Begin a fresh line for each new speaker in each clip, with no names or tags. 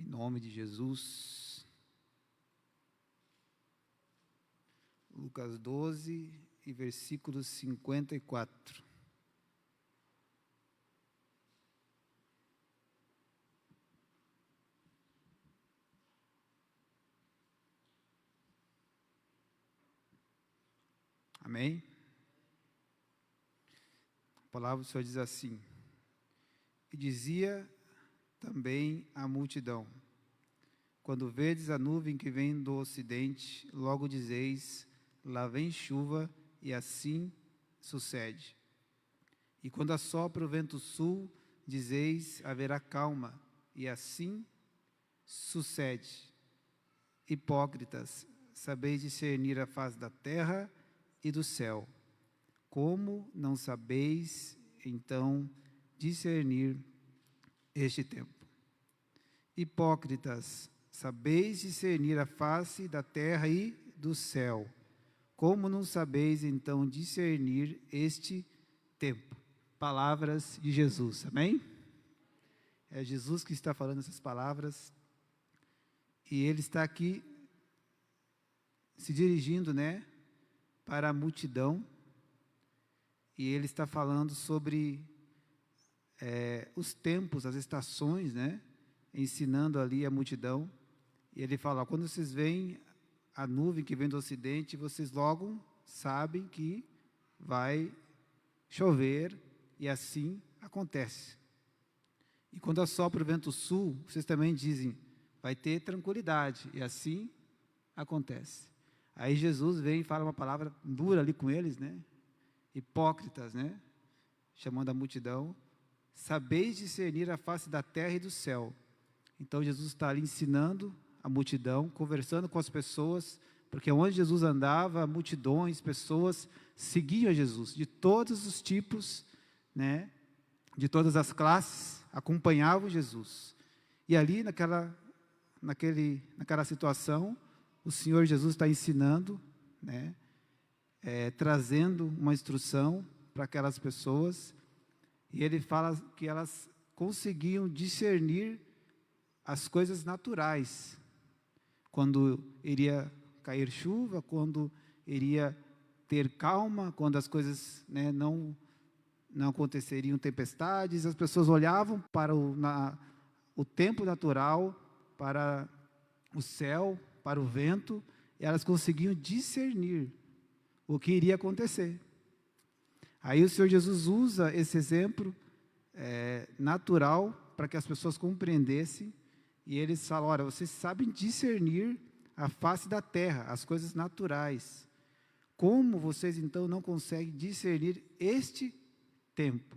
Em nome de Jesus. Lucas 12 e versículo 54. Amém? A palavra do Senhor diz assim: e dizia também a multidão: quando vedes a nuvem que vem do ocidente, logo dizeis, lá vem chuva, e assim sucede. E quando assopra o vento sul, dizeis, haverá calma, e assim sucede. Hipócritas, sabeis discernir a face da terra e do céu. Como não sabeis, então, discernir este tempo? Hipócritas, sabeis discernir a face da terra e do céu. Como não sabeis, então, discernir este tempo? Palavras de Jesus, amém? É Jesus que está falando essas palavras, e Ele está aqui se dirigindo, para a multidão, e Ele está falando sobre os tempos, as estações, ensinando ali a multidão. E Ele fala: quando vocês veem a nuvem que vem do ocidente, vocês logo sabem que vai chover, e assim acontece. E quando assopra o vento sul, vocês também dizem, vai ter tranquilidade, e assim acontece. Aí Jesus vem e fala uma palavra dura ali com eles, hipócritas, chamando a multidão: sabeis discernir a face da terra e do céu. Então Jesus está ali ensinando a multidão, conversando com as pessoas, porque onde Jesus andava, multidões, pessoas seguiam a Jesus, de todos os tipos, de todas as classes, acompanhavam Jesus. E ali naquela situação, o Senhor Jesus está ensinando, trazendo uma instrução para aquelas pessoas, e Ele fala que elas conseguiam discernir as coisas naturais, quando iria cair chuva, quando iria ter calma, quando as coisas não aconteceriam tempestades. As pessoas olhavam para o tempo natural, para o céu, para o vento, e elas conseguiam discernir o que iria acontecer. Aí o Senhor Jesus usa esse exemplo natural para que as pessoas compreendessem, e eles falam: olha, vocês sabem discernir a face da terra, as coisas naturais. Como vocês então não conseguem discernir este tempo?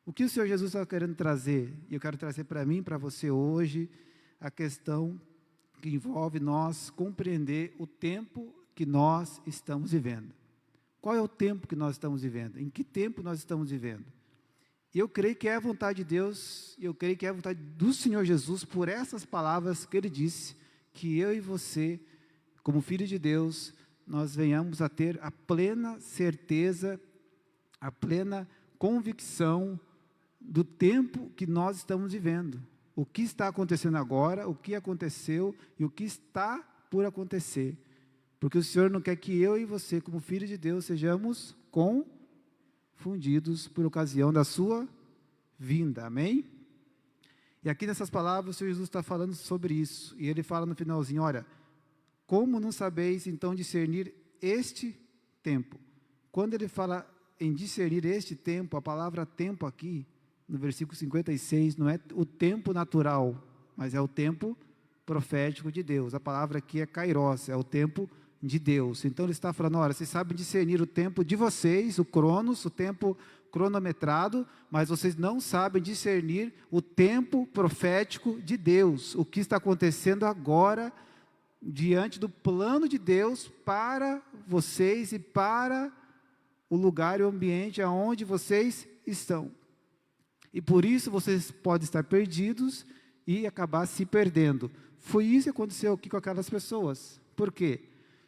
O que o Senhor Jesus está querendo trazer? E eu quero trazer para mim, para você hoje, a questão que envolve nós compreender o tempo que nós estamos vivendo. Qual é o tempo que nós estamos vivendo? Em que tempo nós estamos vivendo? E eu creio que é a vontade de Deus, e eu creio que é a vontade do Senhor Jesus, por essas palavras que Ele disse, que eu e você, como filho de Deus, nós venhamos a ter a plena certeza, a plena convicção do tempo que nós estamos vivendo. O que está acontecendo agora, o que aconteceu e o que está por acontecer. Porque o Senhor não quer que eu e você, como filho de Deus, sejamos confundidos por ocasião da sua vinda. Amém? E aqui nessas palavras o Senhor Jesus está falando sobre isso. E Ele fala no finalzinho: olha, como não sabeis então discernir este tempo? Quando Ele fala em discernir este tempo, a palavra tempo aqui, no versículo 56, não é o tempo natural, mas é o tempo profético de Deus. A palavra aqui é kairos, é o tempo de Deus. Então Ele está falando: olha, vocês sabem discernir o tempo de vocês, o cronos, o tempo cronometrado, mas vocês não sabem discernir o tempo profético de Deus, o que está acontecendo agora, diante do plano de Deus para vocês e para o lugar e o ambiente aonde vocês estão. E por isso vocês podem estar perdidos e acabar se perdendo. Foi isso que aconteceu aqui com aquelas pessoas. Por quê?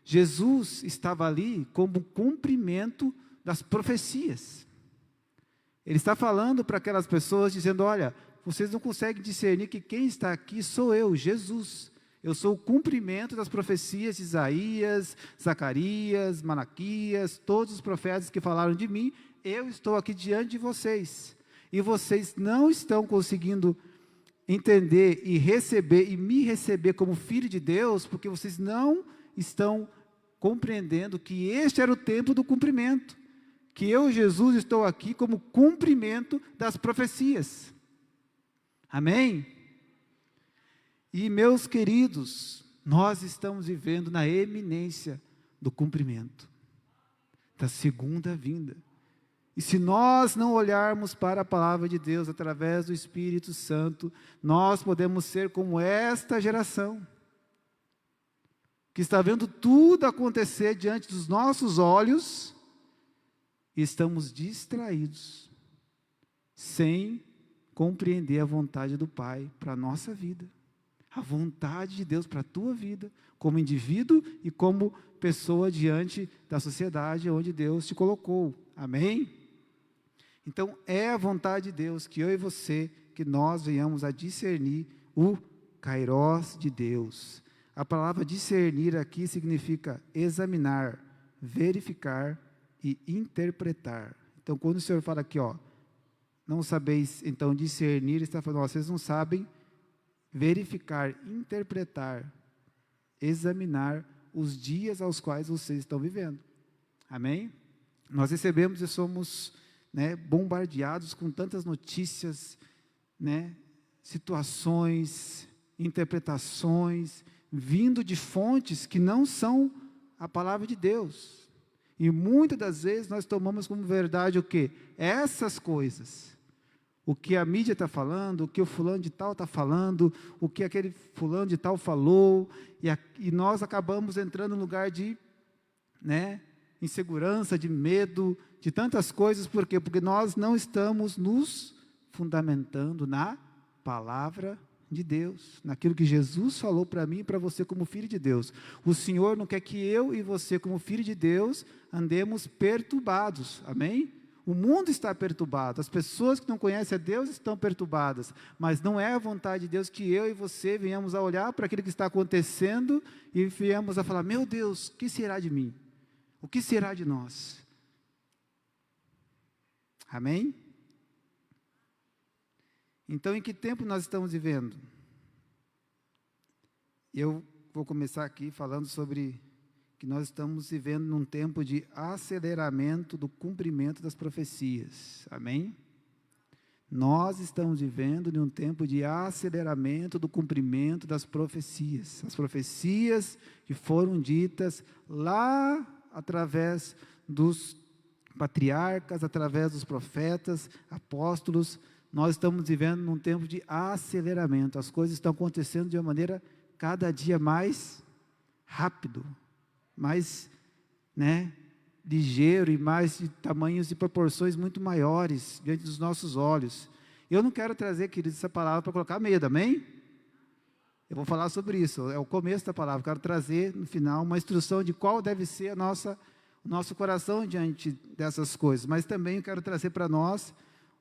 Jesus estava ali como cumprimento das profecias. Ele está falando para aquelas pessoas, dizendo: olha, vocês não conseguem discernir que quem está aqui sou eu, Jesus. Eu sou o cumprimento das profecias de Isaías, Zacarias, Malaquias, todos os profetas que falaram de mim. Eu estou aqui diante de vocês. E vocês não estão conseguindo entender e receber, e me receber como filho de Deus, porque vocês não estão compreendendo que este era o tempo do cumprimento. Que eu, Jesus, estou aqui como cumprimento das profecias. Amém? E, meus queridos, nós estamos vivendo na eminência do cumprimento da segunda vinda. E se nós não olharmos para a palavra de Deus através do Espírito Santo, nós podemos ser como esta geração, que está vendo tudo acontecer diante dos nossos olhos, e estamos distraídos, sem compreender a vontade do Pai para a nossa vida. A vontade de Deus para a tua vida, como indivíduo e como pessoa diante da sociedade onde Deus te colocou. Amém? Então, é a vontade de Deus que eu e você, que nós venhamos a discernir o Kairós de Deus. A palavra discernir aqui significa examinar, verificar e interpretar. Então, quando o Senhor fala aqui, não sabeis, então, discernir, ele está falando, vocês não sabem verificar, interpretar, examinar os dias aos quais vocês estão vivendo. Amém? Nós recebemos e somos bombardeados com tantas notícias, situações, interpretações, vindo de fontes que não são a palavra de Deus. E muitas das vezes nós tomamos como verdade o quê? Essas coisas. O que a mídia está falando, o que o fulano de tal está falando, o que aquele fulano de tal falou, e nós acabamos entrando no lugar de insegurança, de medo, de tantas coisas. Por quê? Porque nós não estamos nos fundamentando na palavra de Deus, naquilo que Jesus falou para mim e para você como filho de Deus. O Senhor não quer que eu e você como filho de Deus andemos perturbados, amém? O mundo está perturbado, as pessoas que não conhecem a Deus estão perturbadas, mas não é a vontade de Deus que eu e você venhamos a olhar para aquilo que está acontecendo e venhamos a falar, meu Deus, o que será de mim? O que será de nós? Amém? Então, em que tempo nós estamos vivendo? Eu vou começar aqui falando sobre que nós estamos vivendo num tempo de aceleramento do cumprimento das profecias. Amém? Nós estamos vivendo num tempo de aceleramento do cumprimento das profecias. As profecias que foram ditas lá através dos patriarcas, através dos profetas, apóstolos. Nós estamos vivendo num tempo de aceleramento. As coisas estão acontecendo de uma maneira cada dia mais rápido, mais ligeiro e mais de tamanhos e proporções muito maiores diante dos nossos olhos. Eu não quero trazer, queridos, essa palavra para colocar medo, amém? Eu vou falar sobre isso, é o começo da palavra. Quero trazer no final uma instrução de qual deve ser o nosso coração diante dessas coisas, mas também quero trazer para nós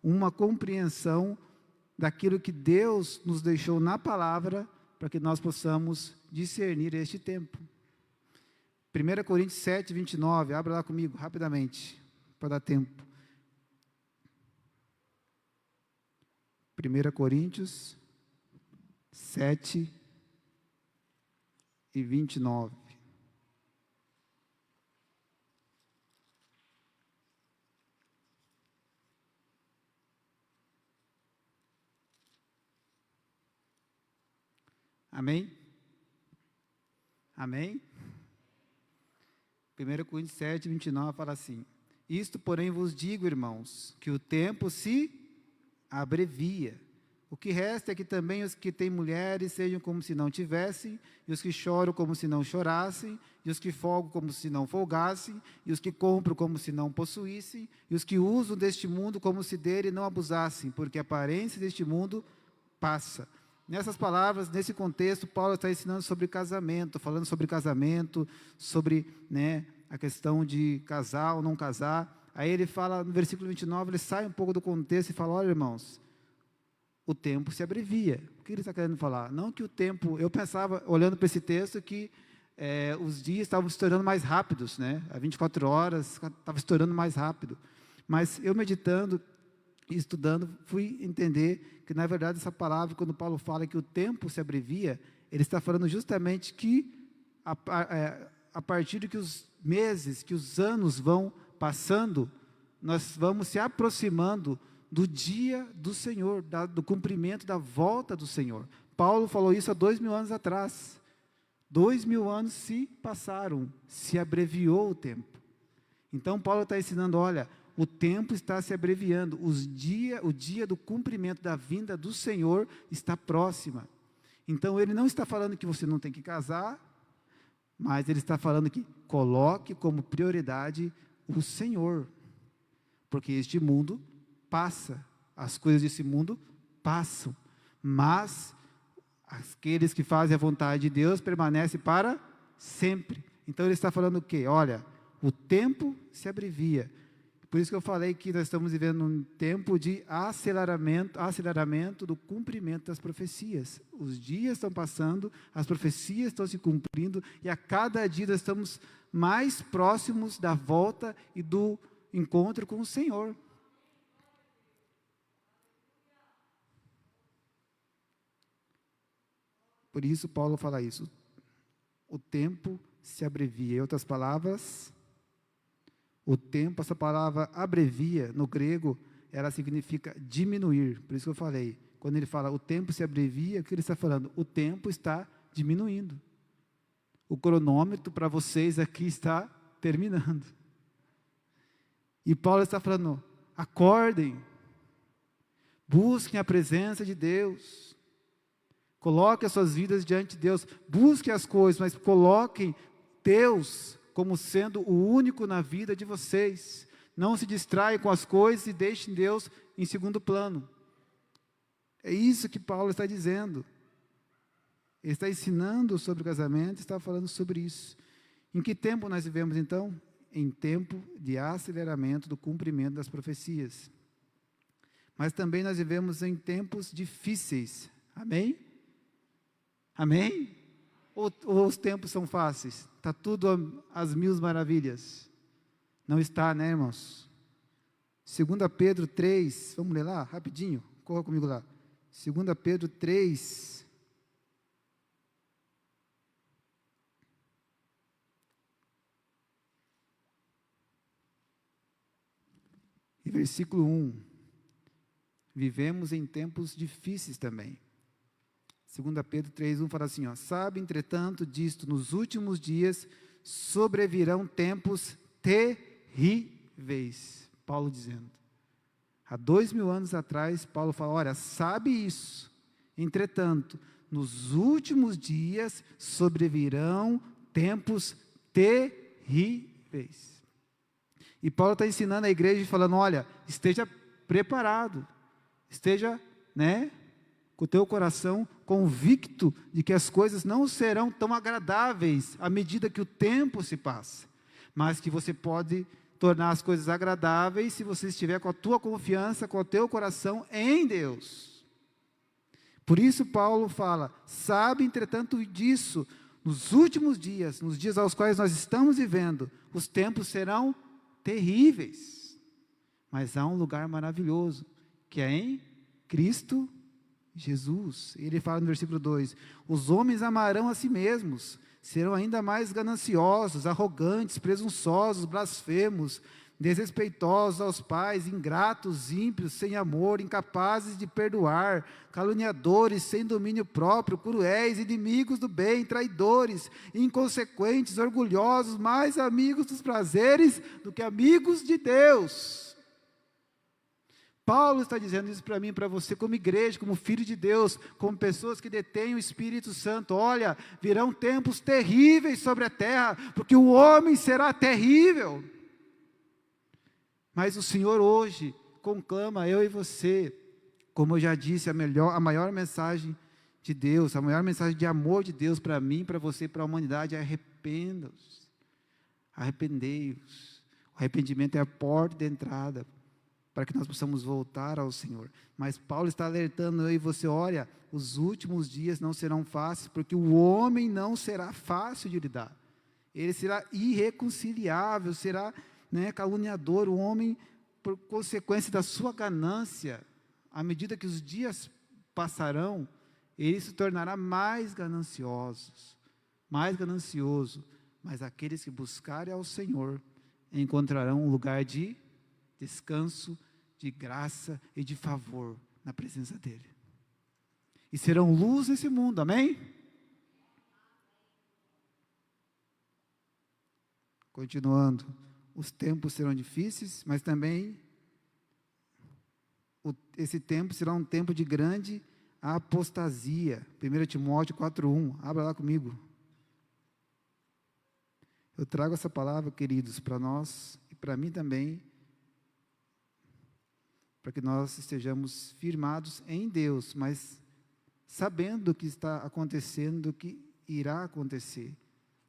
uma compreensão daquilo que Deus nos deixou na palavra, para que nós possamos discernir este tempo. 1 Coríntios 7, 29, abra lá comigo, rapidamente, para dar tempo. 1 Coríntios 7 e 29. Amém? Amém? 1 Coríntios 7, 29 fala assim: isto, porém, vos digo, irmãos, que o tempo se abrevia. O que resta é que também os que têm mulheres sejam como se não tivessem, e os que choram como se não chorassem, e os que folgam como se não folgassem, e os que compram como se não possuíssem, e os que usam deste mundo como se dele não abusassem, porque a aparência deste mundo passa. Nessas palavras, nesse contexto, Paulo está ensinando sobre casamento, falando sobre casamento, sobre a questão de casar ou não casar. Aí ele fala, no versículo 29, ele sai um pouco do contexto e fala, olha, irmãos, o tempo se abrevia. O que ele está querendo falar? Não que o tempo... Eu pensava, olhando para esse texto, que os dias estavam se tornando mais rápidos, né? Há 24 horas, estava se tornando mais rápido. Mas eu meditando e estudando, fui entender que, na verdade, essa palavra, quando Paulo fala que o tempo se abrevia, ele está falando justamente que, a partir de que os meses, que os anos vão passando, nós vamos se aproximando do dia do Senhor, do cumprimento da volta do Senhor. Paulo falou isso há 2000 anos atrás. 2000 anos se passaram, se abreviou o tempo. Então, Paulo está ensinando, olha, o tempo está se abreviando, o dia do cumprimento da vinda do Senhor está próxima. Então, ele não está falando que você não tem que casar, mas ele está falando que coloque como prioridade o Senhor, porque este mundo passa, as coisas desse mundo passam, mas aqueles que fazem a vontade de Deus permanecem para sempre. Então ele está falando o quê? Olha, o tempo se abrevia. Por isso que eu falei que nós estamos vivendo um tempo de aceleramento do cumprimento das profecias. Os dias estão passando, as profecias estão se cumprindo, e a cada dia nós estamos mais próximos da volta e do encontro com o Senhor. Por isso Paulo fala isso. O tempo se abrevia. Em outras palavras, o tempo, essa palavra abrevia, no grego, ela significa diminuir. Por isso que eu falei, quando ele fala o tempo se abrevia, o que ele está falando? O tempo está diminuindo. O cronômetro para vocês aqui está terminando. E Paulo está falando, acordem, busquem a presença de Deus, coloquem as suas vidas diante de Deus, busquem as coisas, mas coloquem Deus como sendo o único na vida de vocês. Não se distraiam com as coisas e deixem Deus em segundo plano. É isso que Paulo está dizendo. Ele está ensinando sobre o casamento, está falando sobre isso. Em que tempo nós vivemos então? Em tempo de aceleramento do cumprimento das profecias. Mas também nós vivemos em tempos difíceis. Amém? Amém? Ou os tempos são fáceis? Está tudo às mil maravilhas? Não está, né, irmãos? 2 Pedro 3, vamos ler lá, rapidinho, corra comigo lá. 2 Pedro 3, e versículo 1. Vivemos em tempos difíceis também. 2 Pedro 3:1 fala assim, sabe, entretanto, disto, nos últimos dias sobrevirão tempos terríveis. Paulo dizendo. Há 2000 anos atrás, Paulo fala, olha, sabe isso. Entretanto, nos últimos dias sobrevirão tempos terríveis. E Paulo está ensinando a igreja, falando, olha, esteja preparado, esteja, com o teu coração convicto de que as coisas não serão tão agradáveis à medida que o tempo se passa, mas que você pode tornar as coisas agradáveis se você estiver com a tua confiança, com o teu coração em Deus. Por isso Paulo fala, sabe, entretanto, disso, nos últimos dias, nos dias aos quais nós estamos vivendo, os tempos serão terríveis, mas há um lugar maravilhoso, que é em Cristo Jesus. Ele fala no versículo 2, os homens amarão a si mesmos, serão ainda mais gananciosos, arrogantes, presunçosos, blasfemos, desrespeitosos aos pais, ingratos, ímpios, sem amor, incapazes de perdoar, caluniadores, sem domínio próprio, cruéis, inimigos do bem, traidores, inconsequentes, orgulhosos, mais amigos dos prazeres do que amigos de Deus. Paulo está dizendo isso para mim, para você, como igreja, como filho de Deus, como pessoas que detêm o Espírito Santo. Olha, virão tempos terríveis sobre a terra, porque o homem será terrível. Mas o Senhor hoje conclama eu e você, como eu já disse, a maior mensagem de Deus, a maior mensagem de amor de Deus para mim, para você, para a humanidade é arrependei-vos. O arrependimento é a porta de entrada para que nós possamos voltar ao Senhor. Mas Paulo está alertando eu e você, olha, os últimos dias não serão fáceis, porque o homem não será fácil de lidar. Ele será irreconciliável, será, caluniador. O homem, por consequência da sua ganância, à medida que os dias passarão, ele se tornará mais ganancioso. Mas aqueles que buscarem ao Senhor encontrarão um lugar de descanso, de graça e de favor na presença dEle. E serão luz nesse mundo, amém? Continuando, os tempos serão difíceis, mas também esse tempo será um tempo de grande apostasia. 1 Timóteo 4:1, abra lá comigo. Eu trago essa palavra, queridos, para nós e para mim também, para que nós estejamos firmados em Deus, mas sabendo o que está acontecendo, o que irá acontecer,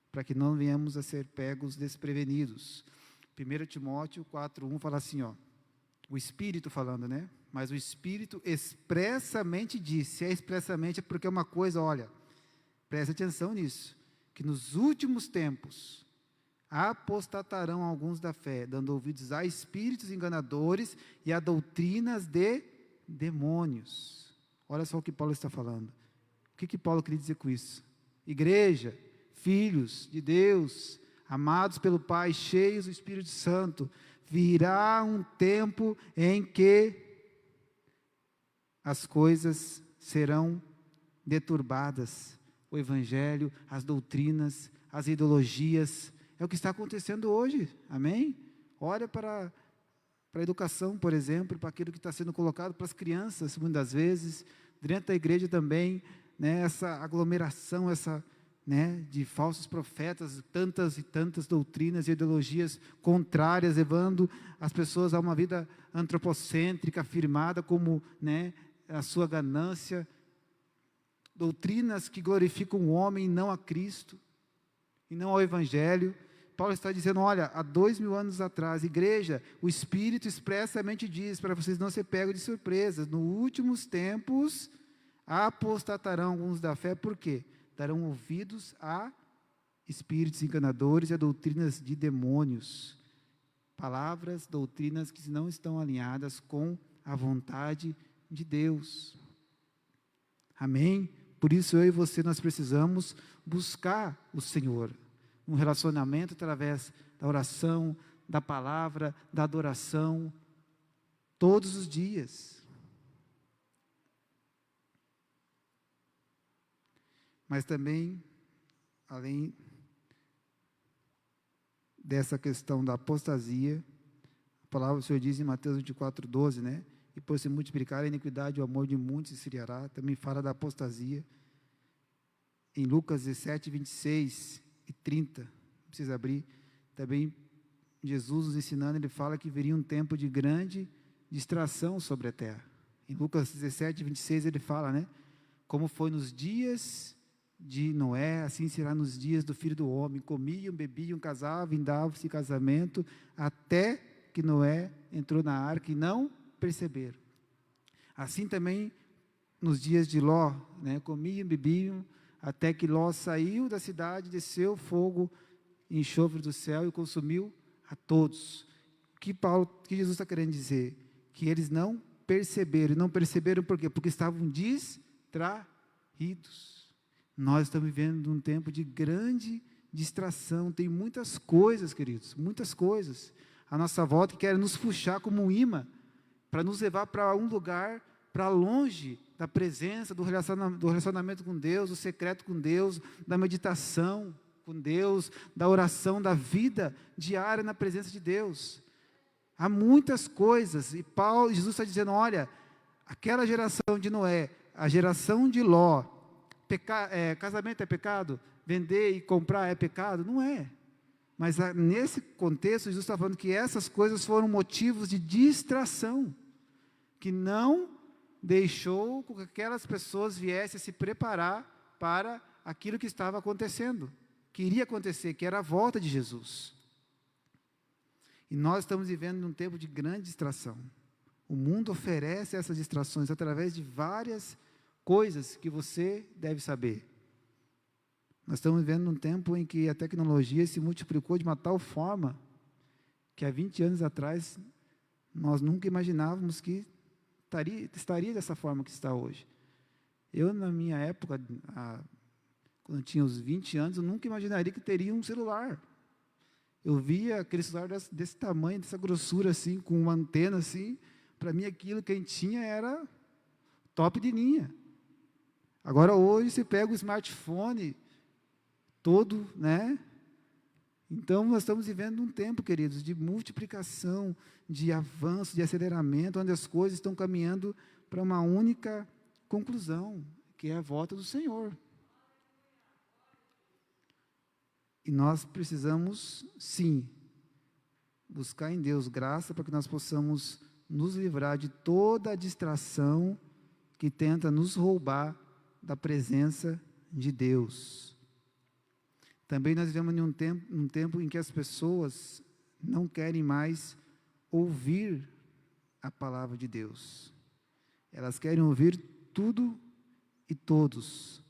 para que não venhamos a ser pegos desprevenidos. 1 Timóteo 4:1 fala assim, o Espírito falando, mas o Espírito expressamente diz, se é expressamente é porque é uma coisa, olha, preste atenção nisso, que nos últimos tempos apostatarão alguns da fé, dando ouvidos a espíritos enganadores e a doutrinas de demônios. Olha só o que Paulo está falando. O que Paulo queria dizer com isso? Igreja, filhos de Deus, amados pelo Pai, cheios do Espírito Santo, virá um tempo em que as coisas serão deturbadas. O Evangelho, as doutrinas, as ideologias, é o que está acontecendo hoje, amém? Olha para a educação, por exemplo, para aquilo que está sendo colocado para as crianças, muitas vezes, dentro da igreja também, essa aglomeração, de falsos profetas, tantas e tantas doutrinas e ideologias contrárias, levando as pessoas a uma vida antropocêntrica, firmada como, a sua ganância, doutrinas que glorificam o homem e não a Cristo, e não ao Evangelho. Paulo está dizendo, olha, há 2000 anos atrás, igreja, o Espírito expressamente diz, para vocês não ser pegos de surpresa, nos últimos tempos, apostatarão alguns da fé, por quê? Darão ouvidos a espíritos enganadores e a doutrinas de demônios, palavras, doutrinas que não estão alinhadas com a vontade de Deus, amém? Por isso eu e você, nós precisamos buscar o Senhor, um relacionamento através da oração, da palavra, da adoração, todos os dias. Mas também, além dessa questão da apostasia, a palavra do Senhor diz em Mateus 24:12, e por se multiplicar a iniquidade, o amor de muitos se esfriará. Também fala da apostasia. Em Lucas 17:26 e 30, não precisa abrir, também Jesus nos ensinando, ele fala que viria um tempo de grande distração sobre a terra. Em Lucas 17:26 ele fala, como foi nos dias de Noé, assim será nos dias do Filho do Homem, comiam, bebiam, casavam, davam-se casamento, até que Noé entrou na arca e não perceberam. Assim também nos dias de Ló, comiam, bebiam, até que Ló saiu da cidade, desceu fogo e enxofre do céu e consumiu a todos. O que Jesus está querendo dizer? Que eles não perceberam por quê? Porque estavam distraídos. Nós estamos vivendo um tempo de grande distração, tem muitas coisas, queridos, muitas coisas, à nossa volta que querem nos puxar como um imã, para nos levar para um lugar, para longe da presença, do relacionamento com Deus, do secreto com Deus, da meditação com Deus, da oração, da vida diária na presença de Deus. Há muitas coisas, e Jesus está dizendo, olha, aquela geração de Noé, a geração de Ló, casamento é pecado? Vender e comprar é pecado? Não é. Mas nesse contexto, Jesus está falando que essas coisas foram motivos de distração, que não deixou que aquelas pessoas viessem a se preparar para aquilo que estava acontecendo, que iria acontecer, que era a volta de Jesus. E nós estamos vivendo num tempo de grande distração. O mundo oferece essas distrações através de várias coisas que você deve saber. Nós estamos vivendo num tempo em que a tecnologia se multiplicou de uma tal forma que há 20 anos atrás nós nunca imaginávamos que estaria dessa forma que está hoje. Eu, na minha época, quando eu tinha os 20 anos, eu nunca imaginaria que teria um celular. Eu via aquele celular desse tamanho, dessa grossura, assim, com uma antena, assim. Para mim, aquilo que a gente tinha era top de linha. Agora, hoje, você pega o smartphone todo, né? Então, nós estamos vivendo um tempo, queridos, de multiplicação, de avanço, de aceleramento, onde as coisas estão caminhando para uma única conclusão, que é a volta do Senhor. E nós precisamos, sim, buscar em Deus graça para que nós possamos nos livrar de toda a distração que tenta nos roubar da presença de Deus. Também nós vivemos em um tempo em que as pessoas não querem mais ouvir a palavra de Deus. Elas querem ouvir tudo e todos,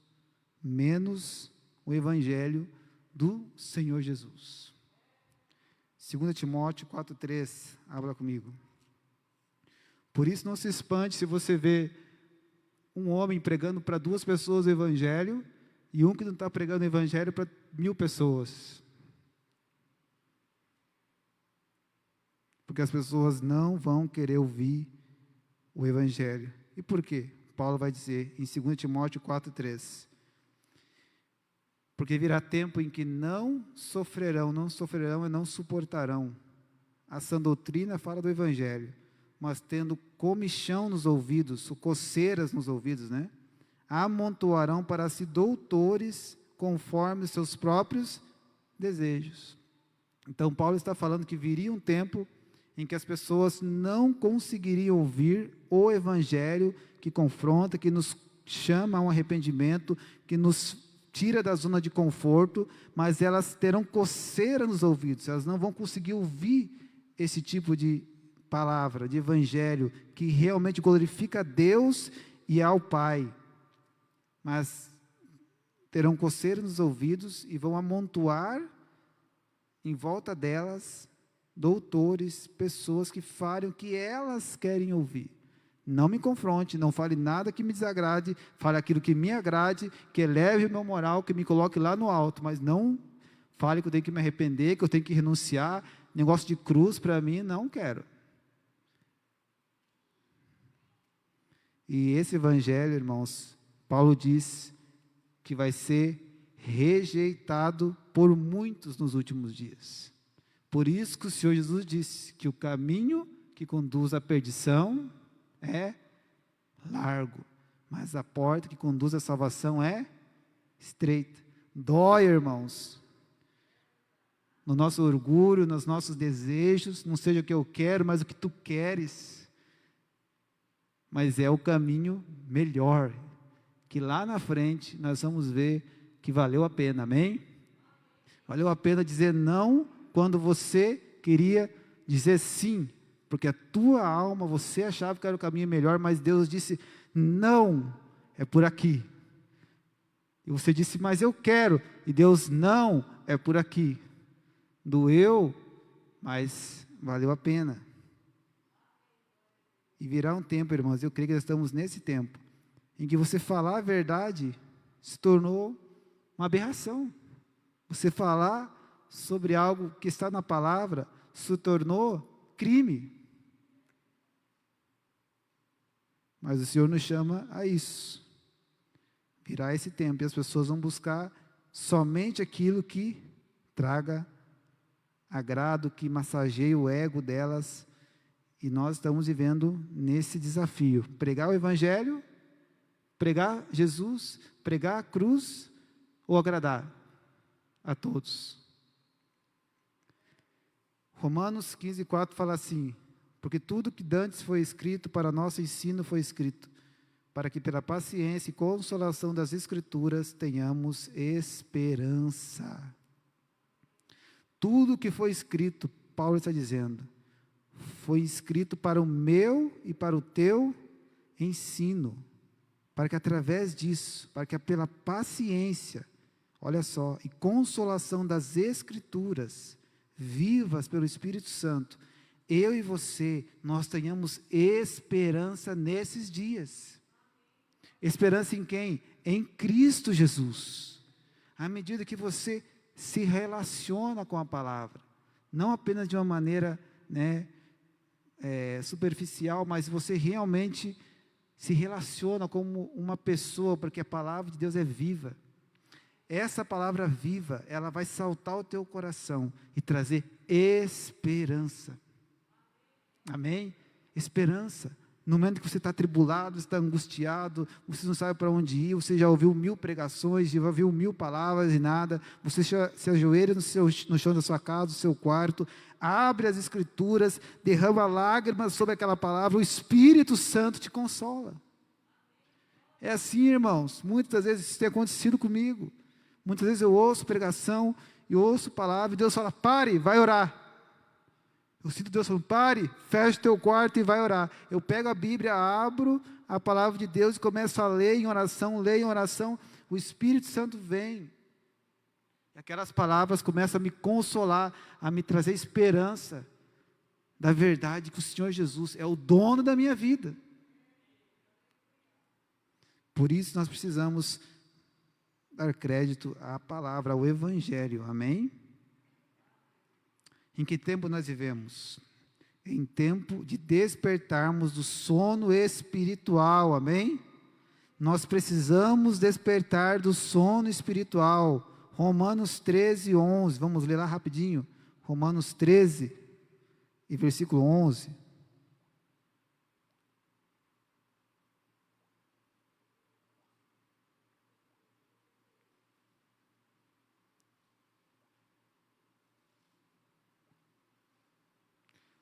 menos o Evangelho do Senhor Jesus. 2 Timóteo 4,3, abra comigo. Por isso não se espante se você vê um homem pregando para 2 pessoas o Evangelho, e um que não está pregando o Evangelho para 1000 pessoas. Porque as pessoas não vão querer ouvir o Evangelho. E por quê? Paulo vai dizer em 2 Timóteo 4,3. Porque virá tempo em que não sofrerão e não suportarão. A sã doutrina fala do Evangelho, mas tendo comichão nos ouvidos, coceiras nos ouvidos, né? Amontoarão para si doutores conforme os seus próprios desejos. Então, Paulo está falando que viria um tempo em que as pessoas não conseguiriam ouvir o Evangelho que confronta, que nos chama a um arrependimento, que nos tira da zona de conforto, mas elas terão coceira nos ouvidos, elas não vão conseguir ouvir esse tipo de palavra, de Evangelho, que realmente glorifica a Deus e ao Pai. Mas terão coceira nos ouvidos e vão amontoar em volta delas doutores, pessoas que falem o que elas querem ouvir. Não me confronte, não fale nada que me desagrade, fale aquilo que me agrade, que eleve o meu moral, que me coloque lá no alto, mas não fale que eu tenho que me arrepender, que eu tenho que renunciar, negócio de cruz para mim, não quero. E esse Evangelho, irmãos, Paulo diz que vai ser rejeitado por muitos nos últimos dias. Por isso que o Senhor Jesus disse que o caminho que conduz à perdição é largo, mas a porta que conduz à salvação é estreita. Dói, irmãos, no nosso orgulho, nos nossos desejos, não seja o que eu quero, mas o que tu queres. Mas é o caminho melhor, que lá na frente nós vamos ver que valeu a pena, amém? Valeu a pena dizer não quando você queria dizer sim, porque a tua alma, você achava que era o caminho melhor, mas Deus disse, não, é por aqui. E você disse, mas eu quero, e Deus, não, é por aqui. Doeu, mas valeu a pena. E virá um tempo, irmãos, eu creio que nós estamos nesse tempo, em que você falar a verdade se tornou uma aberração. Você falar sobre algo que está na palavra se tornou crime. Mas o Senhor nos chama a isso. Virá esse tempo e as pessoas vão buscar somente aquilo que traga agrado, que massageie o ego delas. E nós estamos vivendo nesse desafio. Pregar o Evangelho, pregar Jesus, pregar a cruz ou agradar a todos. Romanos 15:4 fala assim, porque tudo que dantes foi escrito para nosso ensino foi escrito, para que pela paciência e consolação das Escrituras tenhamos esperança. Tudo que foi escrito, Paulo está dizendo, foi escrito para o meu e para o teu ensino, para que através disso, para que pela paciência, olha só, e consolação das Escrituras, vivas pelo Espírito Santo, eu e você, nós tenhamos esperança nesses dias. Esperança em quem? Em Cristo Jesus. À medida que você se relaciona com a palavra, não apenas de uma maneira, superficial, mas você realmente se relaciona como uma pessoa, porque a palavra de Deus é viva. Essa palavra viva, ela vai saltar o teu coração e trazer esperança. Amém? Esperança. No momento que você está atribulado, está angustiado, você não sabe para onde ir, você já ouviu 1000 pregações, já ouviu 1000 palavras e nada, você se ajoelha no chão da sua casa, no seu quarto, abre as Escrituras, derrama lágrimas sobre aquela palavra, o Espírito Santo te consola. É assim, irmãos, muitas vezes isso tem acontecido comigo. Muitas vezes eu ouço pregação e ouço palavra, e Deus fala, pare, vai orar. Eu sinto Deus falando, pare, fecha o teu quarto e vai orar. Eu pego a Bíblia, abro a palavra de Deus e começo a ler em oração, o Espírito Santo vem. E aquelas palavras começam a me consolar, a me trazer esperança da verdade que o Senhor Jesus é o dono da minha vida. Por isso nós precisamos dar crédito à palavra, ao Evangelho, amém? Em que tempo nós vivemos? Em tempo de despertarmos do sono espiritual, amém? Nós precisamos despertar do sono espiritual. Romanos 13, 11, vamos ler lá rapidinho. Romanos 13 e versículo 11.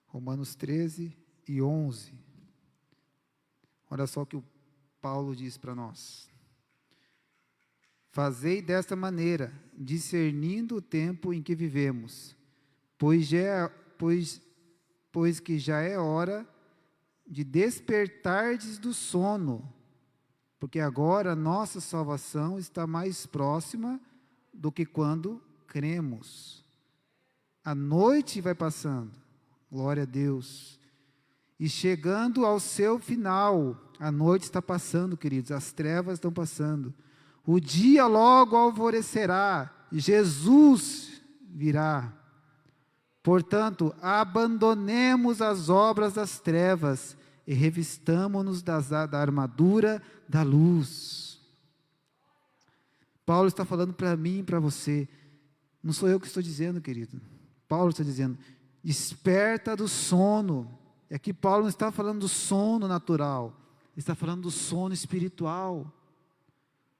Romanos 13 e 11. Olha só o que o Paulo diz para nós. Fazei desta maneira, discernindo o tempo em que vivemos, pois que já é hora de despertardes do sono, porque agora a nossa salvação está mais próxima do que quando cremos. A noite vai passando, glória a Deus, e chegando ao seu final, a noite está passando, queridos, as trevas estão passando, o dia logo alvorecerá, Jesus virá. Portanto, abandonemos as obras das trevas e revistamo-nos da armadura da luz. Paulo está falando para mim e para você, não sou eu que estou dizendo, querido, Paulo está dizendo, desperta do sono. E aqui Paulo não está falando do sono natural, ele está falando do sono espiritual,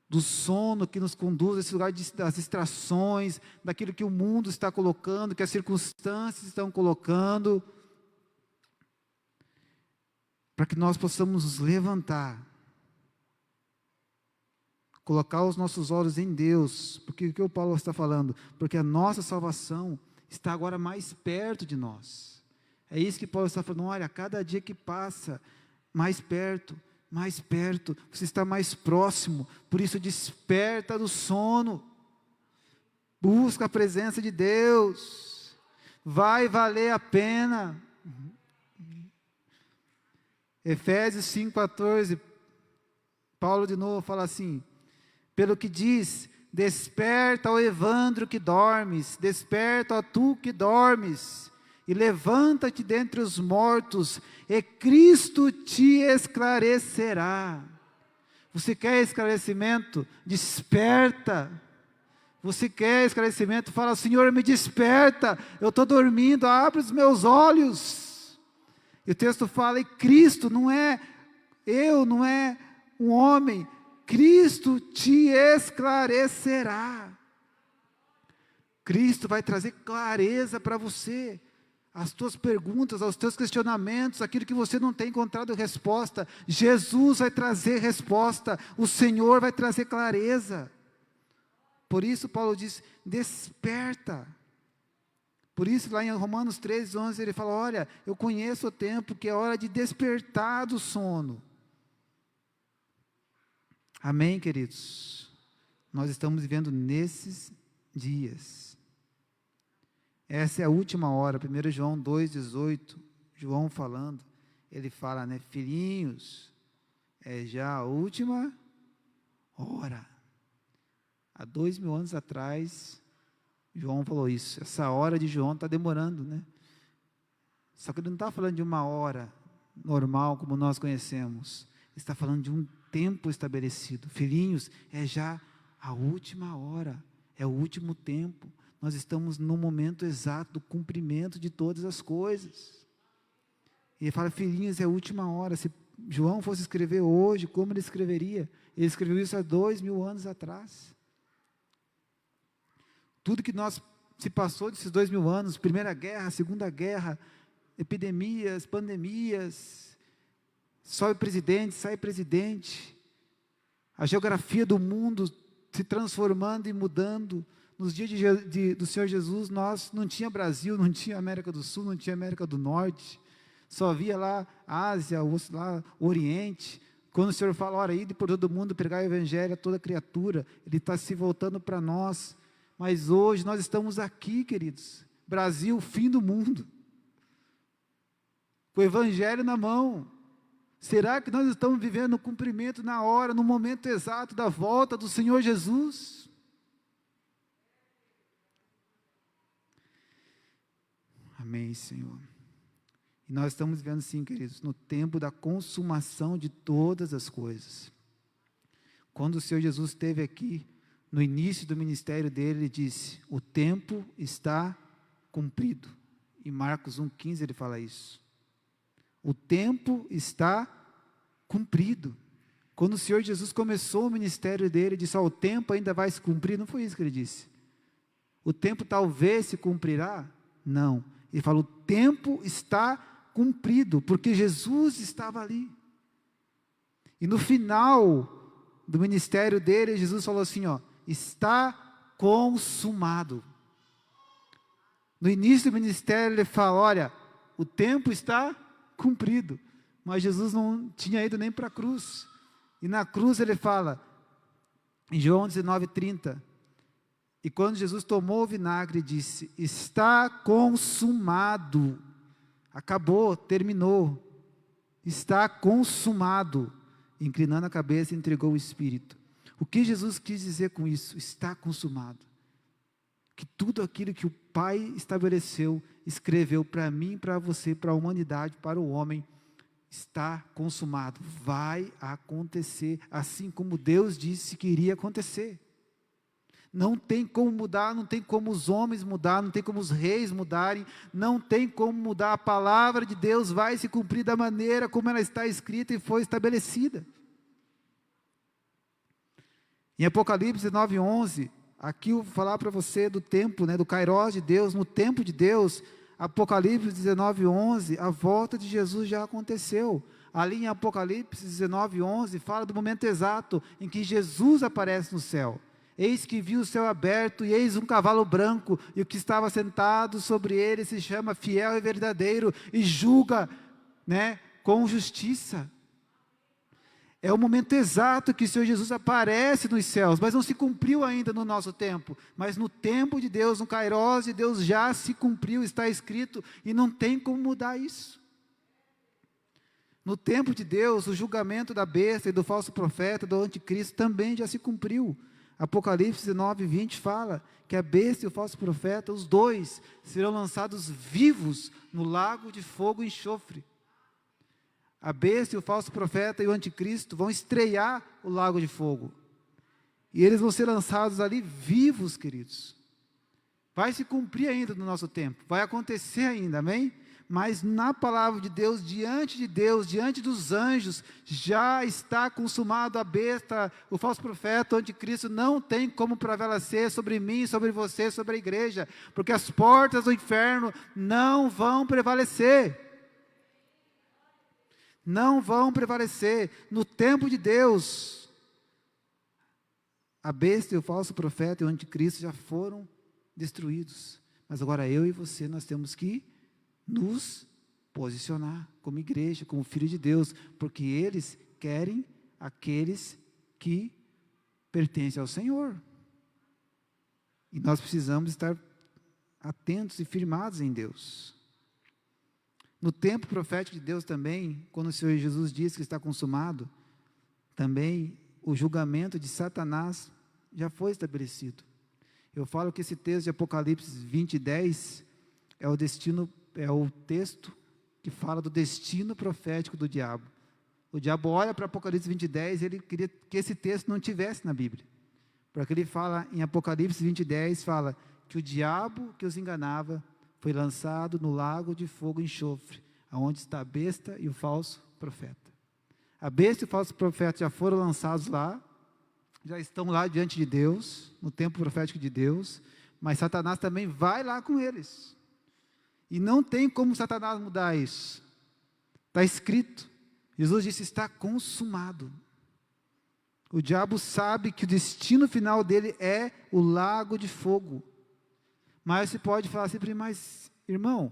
do sono que nos conduz a esse lugar das distrações, daquilo que o mundo está colocando, que as circunstâncias estão colocando, para que nós possamos nos levantar, colocar os nossos olhos em Deus, porque o que o Paulo está falando? Porque a nossa salvação está agora mais perto de nós. É isso que Paulo está falando, olha, cada dia que passa, mais perto, você está mais próximo, por isso desperta do sono, busca a presença de Deus, vai valer a pena. Efésios 5,14, Paulo de novo fala assim, pelo que diz, desperta, ó Evandro que dormes, desperta, ó tu que dormes, e levanta-te dentre os mortos, e Cristo te esclarecerá. Você quer esclarecimento? Desperta. Você quer esclarecimento? Fala, Senhor, me desperta, eu estou dormindo, abre os meus olhos. E o texto fala, e Cristo, não é eu, não é um homem, Cristo te esclarecerá. Cristo vai trazer clareza para você, as tuas perguntas, aos teus questionamentos, aquilo que você não tem encontrado resposta, Jesus vai trazer resposta, o Senhor vai trazer clareza. Por isso Paulo diz, desperta, Por isso, lá em Romanos 13, 11, ele fala, olha, eu conheço o tempo que é hora de despertar do sono. Amém, queridos? Nós estamos vivendo nesses dias. Essa é a última hora. 1 João 2,18, João falando, ele fala, né, filhinhos, é já a última hora. Há 2000 anos atrás, João falou isso. Essa hora de João está demorando, né? Só que ele não está falando de uma hora normal, como nós conhecemos. Ele está falando de um tempo estabelecido. Filhinhos, é já a última hora, é o último tempo. Nós estamos no momento exato do cumprimento de todas as coisas. E ele fala, filhinhos, é a última hora. Se João fosse escrever hoje, como ele escreveria? Ele escreveu isso há 2000 anos atrás. Tudo que se passou desses 2000 anos, Primeira Guerra, Segunda Guerra, epidemias, pandemias, sobe presidente, sai presidente, a geografia do mundo se transformando e mudando. Nos dias do Senhor Jesus, nós não tinha Brasil, não tinha América do Sul, não tinha América do Norte, só havia lá Ásia, lá Oriente. Quando o Senhor fala, ora, ide por todo mundo, pregar o Evangelho a toda criatura, Ele está se voltando para nós. Mas hoje nós estamos aqui, queridos, Brasil, fim do mundo, com o Evangelho na mão. Será que nós estamos vivendo o cumprimento na hora, no momento exato da volta do Senhor Jesus? Amém, Senhor. E nós estamos vivendo, sim, queridos, no tempo da consumação de todas as coisas. Quando o Senhor Jesus esteve aqui, no início do ministério dele, ele disse, o tempo está cumprido. Em Marcos 1,15 ele fala isso. O tempo está cumprido. Quando o Senhor Jesus começou o ministério dele, ele disse, o tempo ainda vai se cumprir. Não foi isso que ele disse. O tempo talvez se cumprirá? Não. Ele fala, o tempo está cumprido, porque Jesus estava ali. E no final do ministério dele, Jesus falou assim, está consumado. No início do ministério ele fala, olha, o tempo está cumprido, mas Jesus não tinha ido nem para a cruz, e na cruz ele fala, em João 19:30, e quando Jesus tomou o vinagre, disse, está consumado, acabou, terminou, está consumado, inclinando a cabeça, entregou o Espírito. O que Jesus quis dizer com isso? Está consumado. Que tudo aquilo que o Pai estabeleceu, escreveu para mim, para você, para a humanidade, para o homem, está consumado. Vai acontecer, assim como Deus disse que iria acontecer. Não tem como mudar, não tem como os homens mudar, não tem como os reis mudarem, não tem como mudar. A palavra de Deus vai se cumprir da maneira como ela está escrita e foi estabelecida. Em Apocalipse 9:11, aqui eu vou falar para você do tempo, do Kairos de Deus, no tempo de Deus. Apocalipse 19:11, a volta de Jesus já aconteceu. Ali em Apocalipse 19:11, fala do momento exato em que Jesus aparece no céu. Eis que vi o céu aberto, e eis um cavalo branco, e o que estava sentado sobre ele se chama Fiel e Verdadeiro, e julga, com justiça. É o momento exato que o Senhor Jesus aparece nos céus, mas não se cumpriu ainda no nosso tempo. Mas no tempo de Deus, no Kairos de Deus, já se cumpriu, está escrito, e não tem como mudar isso. No tempo de Deus, o julgamento da besta e do falso profeta, do anticristo, também já se cumpriu. Apocalipse 9:20 fala que a besta e o falso profeta, os dois, serão lançados vivos no lago de fogo e enxofre. A besta e o falso profeta e o anticristo vão estrear o lago de fogo. E eles vão ser lançados ali vivos, queridos. Vai se cumprir ainda no nosso tempo. Vai acontecer ainda, amém? Mas na palavra de Deus, diante dos anjos, já está consumado. A besta, o falso profeta, o anticristo, não tem como prevalecer sobre mim, sobre você, sobre a igreja. Porque as portas do inferno não vão prevalecer. Não vão prevalecer. No tempo de Deus, a besta e o falso profeta e o anticristo já foram destruídos. Mas agora eu e você, nós temos que nos posicionar como igreja, como filho de Deus, porque eles querem aqueles que pertencem ao Senhor. E nós precisamos estar atentos e firmados em Deus. No tempo profético de Deus também, quando o Senhor Jesus diz que está consumado, também o julgamento de Satanás já foi estabelecido. Eu falo que esse texto de Apocalipse 20:10 é o texto que fala do destino profético do diabo. O diabo olha para Apocalipse 20:10 e ele queria que esse texto não tivesse na Bíblia. Porque ele fala em Apocalipse 20:10, fala que o diabo que os enganava foi lançado no lago de fogo e enxofre, aonde está a besta e o falso profeta. A besta e o falso profeta já foram lançados lá, já estão lá diante de Deus, no tempo profético de Deus, mas Satanás também vai lá com eles. E não tem como Satanás mudar isso. Está escrito. Jesus disse, está consumado. O diabo sabe que o destino final dele é o lago de fogo. Mas você pode falar assim, mas irmão,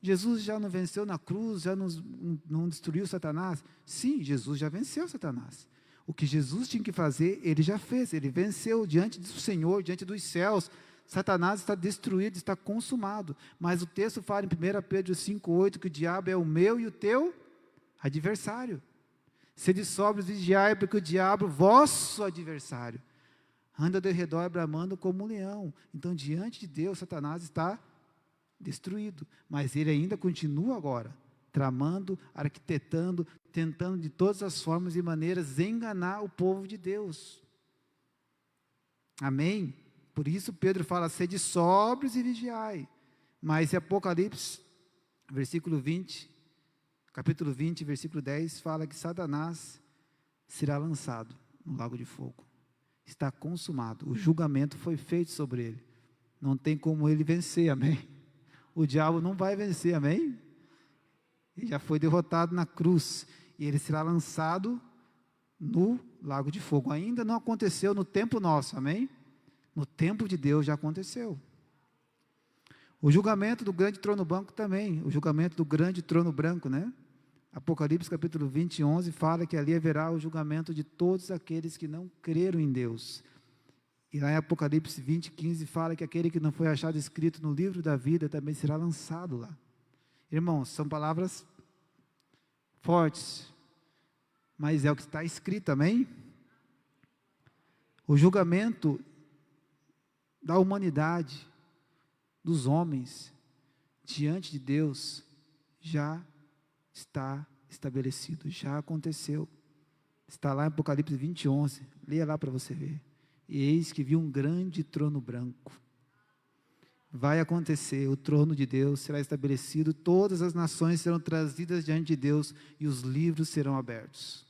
Jesus já não venceu na cruz, já não destruiu Satanás? Sim, Jesus já venceu Satanás. O que Jesus tinha que fazer, ele já fez, ele venceu diante do Senhor, diante dos céus. Satanás está destruído, está consumado. Mas o texto fala em 1 Pedro 5:8 que o diabo é o meu e o teu adversário. Sede sóbrios, vigiai, porque o diabo, vosso adversário, anda ao redor bramando como um leão. Então, diante de Deus, Satanás está destruído. Mas ele ainda continua agora, tramando, arquitetando, tentando de todas as formas e maneiras enganar o povo de Deus. Amém? Por isso Pedro fala, sede sóbrios e vigiai. Mas em Apocalipse, capítulo 20, versículo 10, fala que Satanás será lançado no lago de fogo. Está consumado, o julgamento foi feito sobre ele. Não tem como ele vencer, amém? O diabo não vai vencer, amém? Ele já foi derrotado na cruz, e ele será lançado no lago de fogo. Ainda não aconteceu no tempo nosso, amém? No tempo de Deus já aconteceu. O julgamento do grande trono branco também, o julgamento do grande trono branco, né? Apocalipse capítulo 20, 11, fala que ali haverá o julgamento de todos aqueles que não creram em Deus. E lá em Apocalipse 20, 15, fala que aquele que não foi achado escrito no livro da vida também será lançado lá. Irmãos, são palavras fortes, mas é o que está escrito, amém? O julgamento da humanidade, dos homens, diante de Deus, já está estabelecido, já aconteceu. Está lá em Apocalipse 20, 11, leia lá para você ver. E eis que vi um grande trono branco. Vai acontecer, o trono de Deus será estabelecido, todas as nações serão trazidas diante de Deus e os livros serão abertos.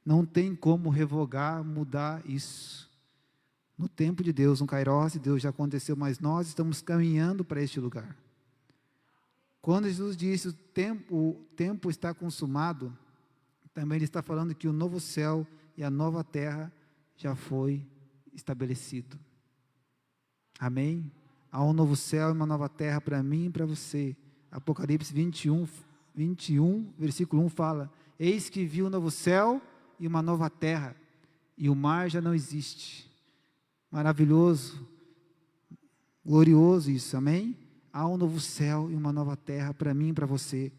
Não tem como revogar, mudar isso. No tempo de Deus, no Kairos de Deus já aconteceu, mas nós estamos caminhando para este lugar. Quando Jesus disse o tempo está consumado, também ele está falando que o novo céu e a nova terra já foi estabelecido. Amém? Há um novo céu e uma nova terra para mim e para você. Apocalipse 21, versículo 1 fala, eis que vi um novo céu e uma nova terra, e o mar já não existe. Maravilhoso, glorioso isso, amém? Há um novo céu e uma nova terra para mim e para você.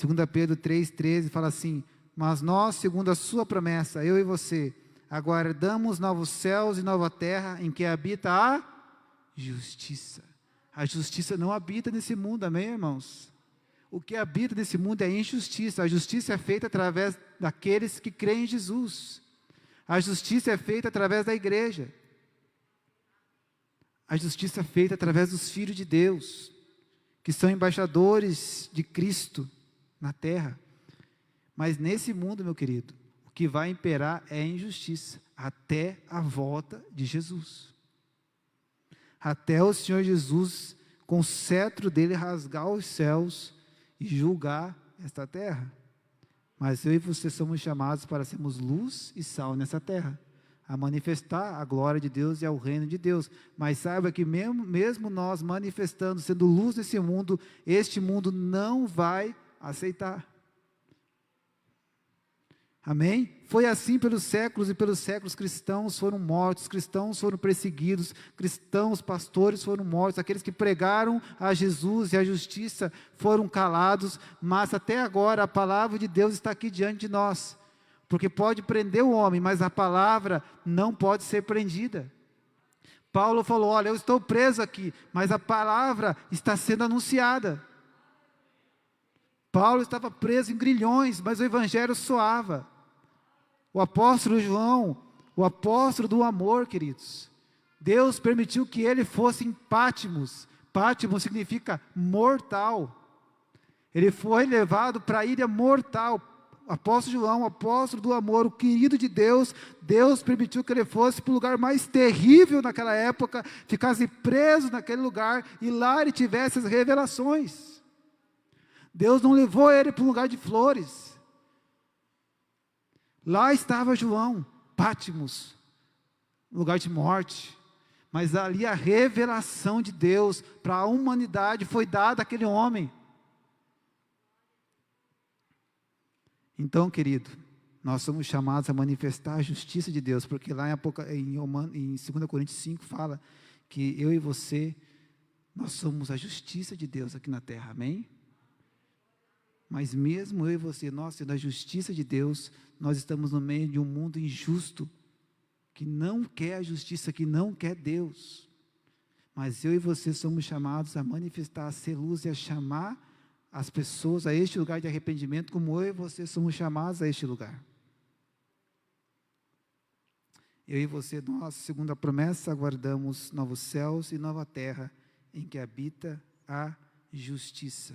2 Pedro 3,13 fala assim, mas nós, segundo a sua promessa, eu e você, aguardamos novos céus e nova terra em que habita a justiça. A justiça não habita nesse mundo, amém, irmãos? O que habita nesse mundo é injustiça. A justiça é feita através daqueles que creem em Jesus. A justiça é feita através da igreja. A justiça é feita através dos filhos de Deus, que são embaixadores de Cristo na terra. Mas nesse mundo, meu querido, o que vai imperar é a injustiça, até a volta de Jesus. Até o Senhor Jesus, com o cetro dele, rasgar os céus e julgar esta terra. Mas eu e você somos chamados para sermos luz e sal nessa terra. a manifestar a glória de Deus e ao reino de Deus. Mas saiba que mesmo nós manifestando, sendo luz nesse mundo, este mundo não vai aceitar. Amém? Foi assim pelos séculos e pelos séculos. Cristãos foram mortos, cristãos foram perseguidos, cristãos, pastores foram mortos, aqueles que pregaram a Jesus e a justiça foram calados, mas até agora a palavra de Deus está aqui diante de nós, porque pode prender o homem, mas a palavra não pode ser prendida. Paulo falou: olha, eu estou preso aqui, mas a palavra está sendo anunciada. Paulo estava preso em grilhões, mas o evangelho soava. O apóstolo João, o apóstolo do amor, queridos, Deus permitiu que ele fosse em Patmos. Patmos significa mortal. Ele foi levado para a ilha mortal. O apóstolo João, o apóstolo do amor, o querido de Deus, Deus permitiu que ele fosse para o lugar mais terrível naquela época, ficasse preso naquele lugar, e lá ele tivesse as revelações. Deus não levou ele para um lugar de flores. Lá estava João, Patmos, lugar de morte. Mas ali a revelação de Deus para a humanidade foi dada àquele homem. Então, querido, nós somos chamados a manifestar a justiça de Deus, porque lá em 2 Coríntios 5 fala que eu e você, nós somos a justiça de Deus aqui na terra, amém? Mas mesmo eu e você, nós sendo a justiça de Deus, nós estamos no meio de um mundo injusto, que não quer a justiça, que não quer Deus. Mas eu e você somos chamados a manifestar, a ser luz e a chamar as pessoas a este lugar de arrependimento, como eu e você somos chamados a este lugar. Eu e você, nós, segundo a promessa, aguardamos novos céus e nova terra, em que habita a justiça.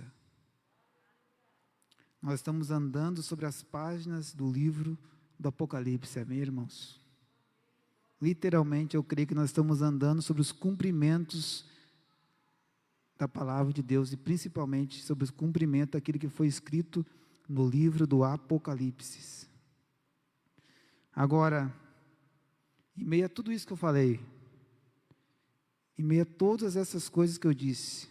Nós estamos andando sobre as páginas do livro do Apocalipse, amém, irmãos? Literalmente, eu creio que nós estamos andando sobre os cumprimentos da palavra de Deus, e principalmente sobre o cumprimento daquilo que foi escrito no livro do Apocalipse. Agora, em meio a tudo isso que eu falei, em meio a todas essas coisas que eu disse,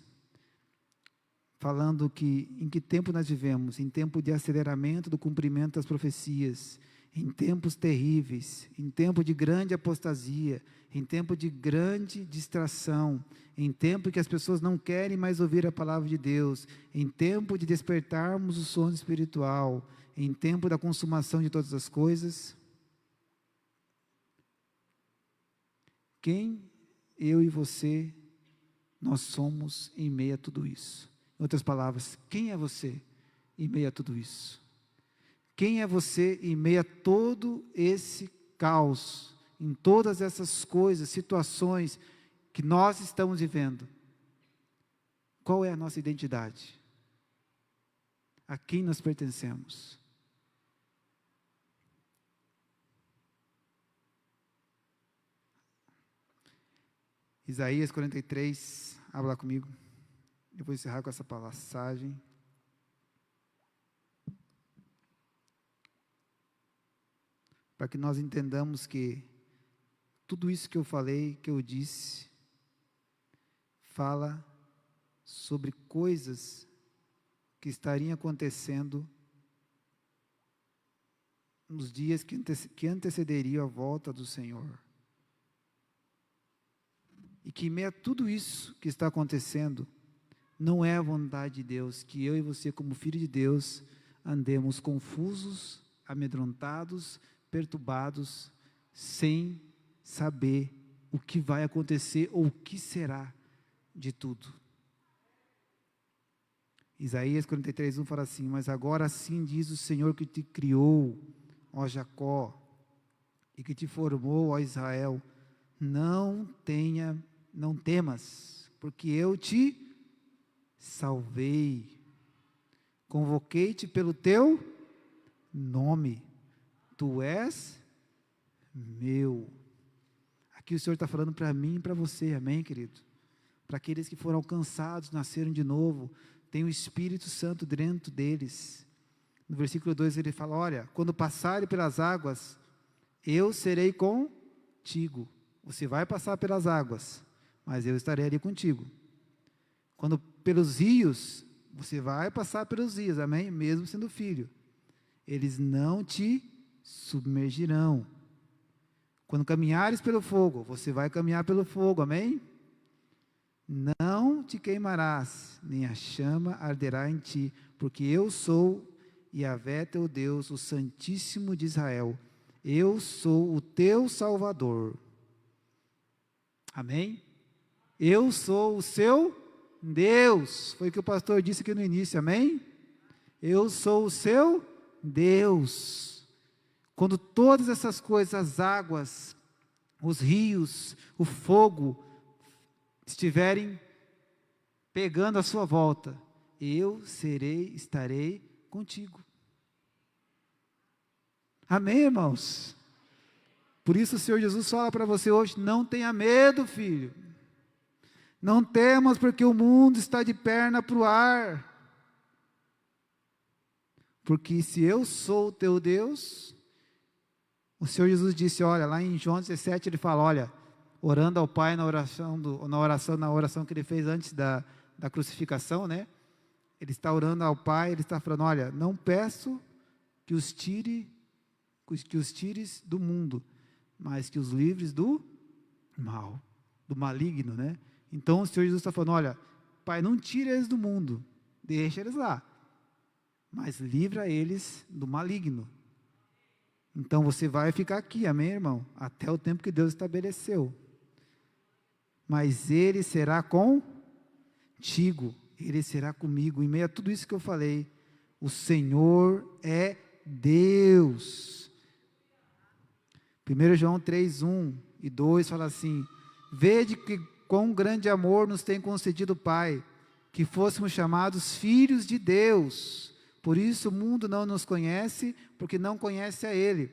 falando que em que tempo nós vivemos, em tempo de aceleramento do cumprimento das profecias, em tempos terríveis, em tempo de grande apostasia, em tempo de grande distração, em tempo que as pessoas não querem mais ouvir a palavra de Deus, em tempo de despertarmos o sono espiritual, em tempo da consumação de todas as coisas, quem eu e você, nós somos em meio a tudo isso? Em outras palavras, quem é você em meio a tudo isso? Quem é você em meio a todo esse caos, em todas essas coisas, situações que nós estamos vivendo? Qual é a nossa identidade? A quem nós pertencemos? Isaías 43, abra lá comigo. Eu vou encerrar com essa passagem. Para que nós entendamos que tudo isso que eu falei, que eu disse, fala sobre coisas que estariam acontecendo nos dias que antecederiam a volta do Senhor. E que em meio a tudo isso que está acontecendo, não é a vontade de Deus que eu e você, como filho de Deus, andemos confusos, amedrontados, perturbados, sem saber o que vai acontecer ou o que será de tudo. Isaías 43:1 fala assim: mas agora assim diz o Senhor que te criou, ó Jacó, e que te formou, ó Israel, não temas, porque eu te salvei, convoquei-te pelo teu nome, tu és meu. Aqui o Senhor está falando para mim e para você, amém, querido? Para aqueles que foram alcançados, nasceram de novo, tem o Espírito Santo dentro deles. No versículo 2 ele fala: olha, quando passarem pelas águas, eu serei com contigo. Você vai passar pelas águas, mas eu estarei ali contigo. Quando pelos rios, você vai passar pelos rios, amém? Mesmo sendo filho. Eles não te submergirão. Quando caminhares pelo fogo, você vai caminhar pelo fogo, amém? Não te queimarás, nem a chama arderá em ti, porque eu sou Yahvé teu Deus, o Santíssimo de Israel. Eu sou o teu Salvador. Amém? Eu sou o seu Deus. Foi o que o pastor disse aqui no início, amém? Eu sou o seu Deus. Quando todas essas coisas, as águas, os rios, o fogo, estiverem pegando a sua volta, eu estarei contigo. Amém, irmãos? Por isso o Senhor Jesus fala para você hoje, não tenha medo, filho. Não temas, porque o mundo está de perna para o ar. Porque se eu sou o teu Deus, o Senhor Jesus disse, olha, lá em João 17, ele fala, olha, orando ao Pai na oração que ele fez antes da crucificação, né? Ele está orando ao Pai, ele está falando, olha, não peço que os tires do mundo, mas que os livres do mal, do maligno, né? Então o Senhor Jesus está falando, olha, Pai, não tira eles do mundo, deixa eles lá, mas livra eles do maligno. Então você vai ficar aqui, amém, irmão? Até o tempo que Deus estabeleceu. Mas Ele será contigo, Ele será comigo, em meio a tudo isso que eu falei. O Senhor é Deus. 1 João 3, 1 e 2 fala assim, vede que quão grande amor nos tem concedido o Pai, que fôssemos chamados filhos de Deus. Por isso o mundo não nos conhece, porque não conhece a Ele.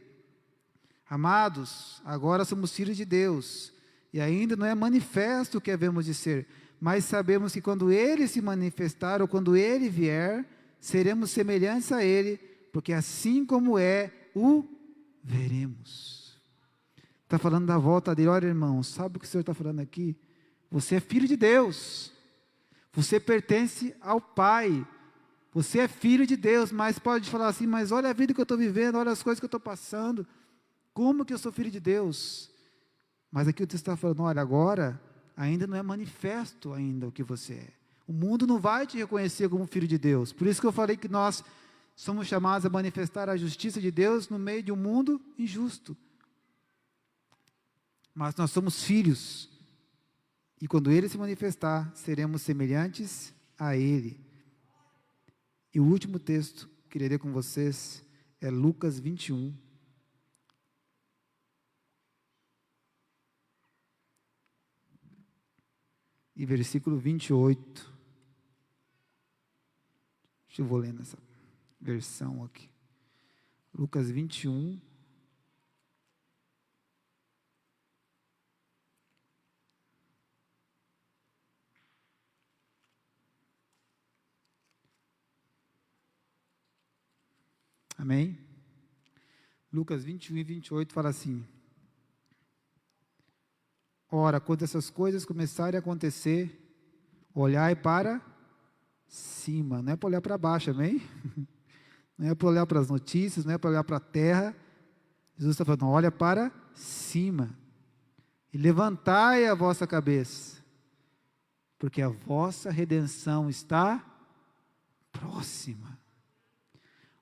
Amados, agora somos filhos de Deus, e ainda não é manifesto o que havemos de ser, mas sabemos que quando Ele se manifestar, ou quando Ele vier, seremos semelhantes a Ele, porque assim como é, o veremos. Está falando da volta dele. Olha, irmão, sabe o que o Senhor está falando aqui? Você é filho de Deus, você pertence ao Pai, você é filho de Deus, mas pode falar assim, mas olha a vida que eu estou vivendo, olha as coisas que eu estou passando, como que eu sou filho de Deus? Mas aqui o texto está falando, olha, agora ainda não é manifesto ainda o que você é, o mundo não vai te reconhecer como filho de Deus, por isso que eu falei que nós somos chamados a manifestar a justiça de Deus no meio de um mundo injusto, mas nós somos filhos, e quando Ele se manifestar, seremos semelhantes a Ele. E o último texto que queria ler com vocês é Lucas 21. E versículo 28. Deixa eu vou ler nessa versão aqui. Lucas 21. Amém? Lucas 21 e 28 fala assim, ora, quando essas coisas começarem a acontecer, olhai para cima, não é para olhar para baixo, amém? Não é para olhar para as notícias, não é para olhar para a terra, Jesus está falando, olha para cima, e levantai a vossa cabeça, porque a vossa redenção está próxima.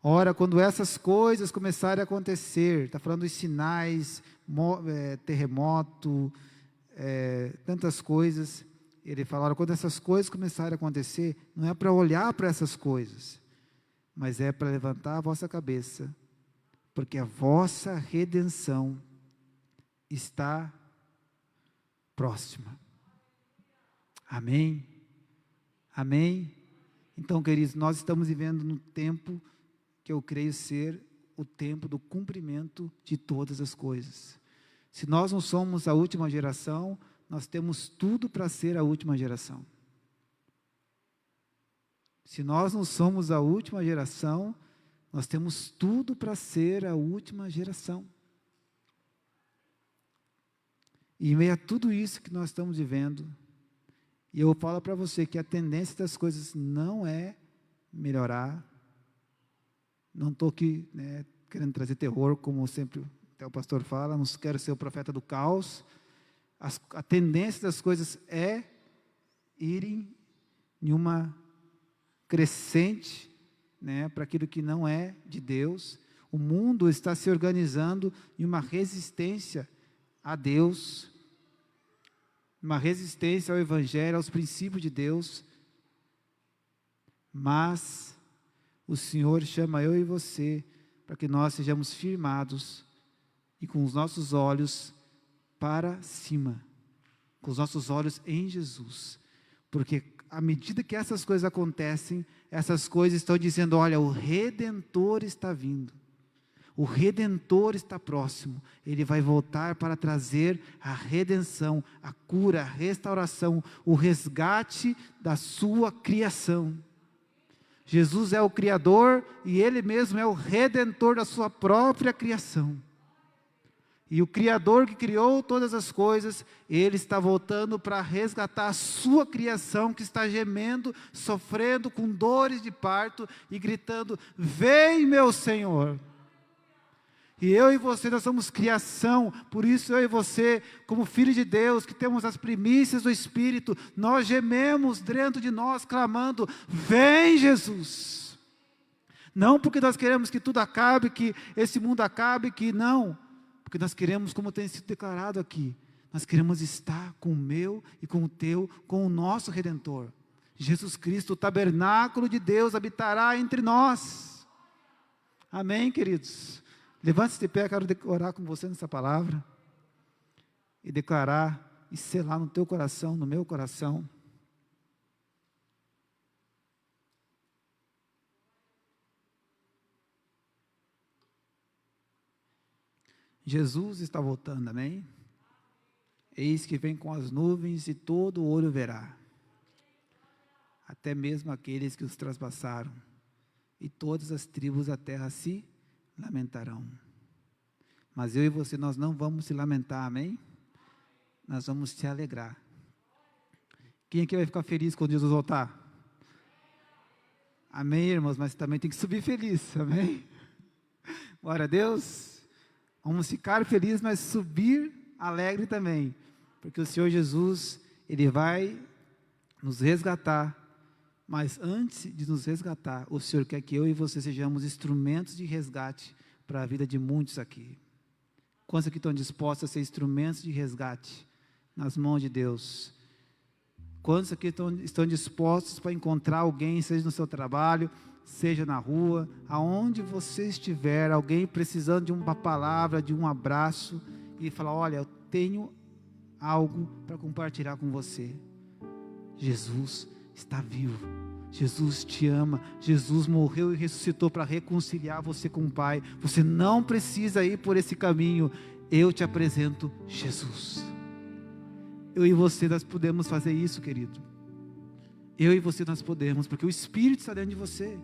Ora, quando essas coisas começarem a acontecer, está falando dos sinais, terremoto, tantas coisas, ele fala, ora, quando essas coisas começarem a acontecer, não é para olhar para essas coisas, mas é para levantar a vossa cabeça, porque a vossa redenção está próxima. Amém? Amém? Então, queridos, nós estamos vivendo num tempo que eu creio ser o tempo do cumprimento de todas as coisas. Se nós não somos a última geração, nós temos tudo para ser a última geração. Se nós não somos a última geração, nós temos tudo para ser a última geração. E em meio a tudo isso que nós estamos vivendo, e eu falo para você que a tendência das coisas não é melhorar. Não estou aqui, né, querendo trazer terror, como sempre até o pastor fala, não quero ser o profeta do caos. A tendência das coisas é irem em uma crescente, né, para aquilo que não é de Deus. O mundo está se organizando em uma resistência a Deus, uma resistência ao Evangelho, aos princípios de Deus. Mas o Senhor chama eu e você para que nós sejamos firmados e com os nossos olhos para cima, com os nossos olhos em Jesus, porque à medida que essas coisas acontecem, essas coisas estão dizendo: olha, o Redentor está vindo, o Redentor está próximo, Ele vai voltar para trazer a redenção, a cura, a restauração, o resgate da sua criação. Jesus é o Criador e Ele mesmo é o Redentor da sua própria criação. E o Criador que criou todas as coisas, Ele está voltando para resgatar a sua criação, que está gemendo, sofrendo com dores de parto e gritando: vem, meu Senhor. E eu e você, nós somos criação, por isso eu e você, como filhos de Deus, que temos as primícias do Espírito, nós gememos dentro de nós, clamando: vem, Jesus. Não porque nós queremos que tudo acabe, que esse mundo acabe, que não, porque nós queremos, como tem sido declarado aqui, nós queremos estar com o meu e com o teu, com o nosso Redentor. Jesus Cristo, o tabernáculo de Deus, habitará entre nós. Amém, queridos? Levante-se de pé, quero orar com você nessa palavra, e declarar, e selar no teu coração, no meu coração. Jesus está voltando, amém? Eis que vem com as nuvens e todo o olho verá, até mesmo aqueles que os traspassaram, e todas as tribos da terra se lamentarão. Mas eu e você, nós não vamos se lamentar, amém? Nós vamos se alegrar. Quem aqui vai ficar feliz quando Jesus voltar? Amém, irmãos? Mas também tem que subir feliz, amém? Glória a Deus. Vamos ficar felizes, mas subir alegre também, porque o Senhor Jesus, Ele vai nos resgatar. Mas antes de nos resgatar, o Senhor quer que eu e você sejamos instrumentos de resgate para a vida de muitos aqui. Quantos aqui estão dispostos a ser instrumentos de resgate nas mãos de Deus? Quantos aqui estão dispostos para encontrar alguém, seja no seu trabalho, seja na rua, aonde você estiver, alguém precisando de uma palavra, de um abraço, e falar: olha, eu tenho algo para compartilhar com você. Jesus está vivo, Jesus te ama, Jesus morreu e ressuscitou para reconciliar você com o Pai. Você não precisa ir por esse caminho, eu te apresento Jesus. Eu e você, nós podemos fazer isso, querido. Eu e você, nós podemos, porque o Espírito está dentro de você.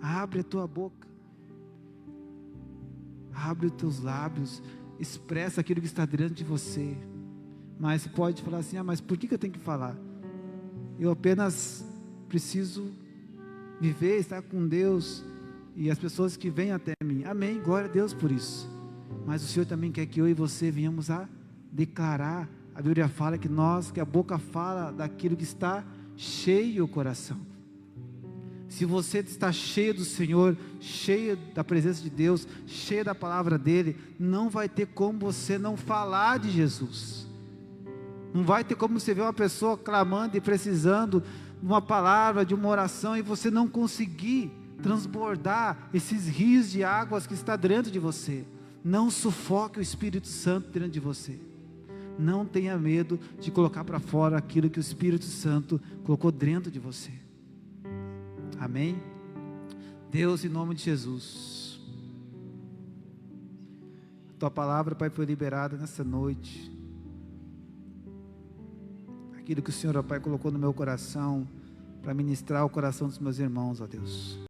Abre a tua boca, abre os teus lábios, expressa aquilo que está dentro de você. Mas pode falar assim: mas por que eu tenho que falar? Eu apenas preciso viver, estar com Deus e as pessoas que vêm até mim. Amém, glória a Deus por isso. Mas o Senhor também quer que eu e você venhamos a declarar. A Bíblia fala que a boca fala daquilo que está cheio o coração. Se você está cheio do Senhor, cheio da presença de Deus, cheio da palavra dEle, não vai ter como você não falar de Jesus. Não vai ter como você ver uma pessoa clamando e precisando de uma palavra, de uma oração, e você não conseguir transbordar esses rios de águas que está dentro de você. Não sufoque o Espírito Santo dentro de você. Não tenha medo de colocar para fora aquilo que o Espírito Santo colocou dentro de você. Amém? Deus, em nome de Jesus, a Tua palavra, Pai, foi liberada nessa noite. Aquilo que o Senhor, ó Pai, colocou no meu coração, para ministrar o coração dos meus irmãos, ó Deus.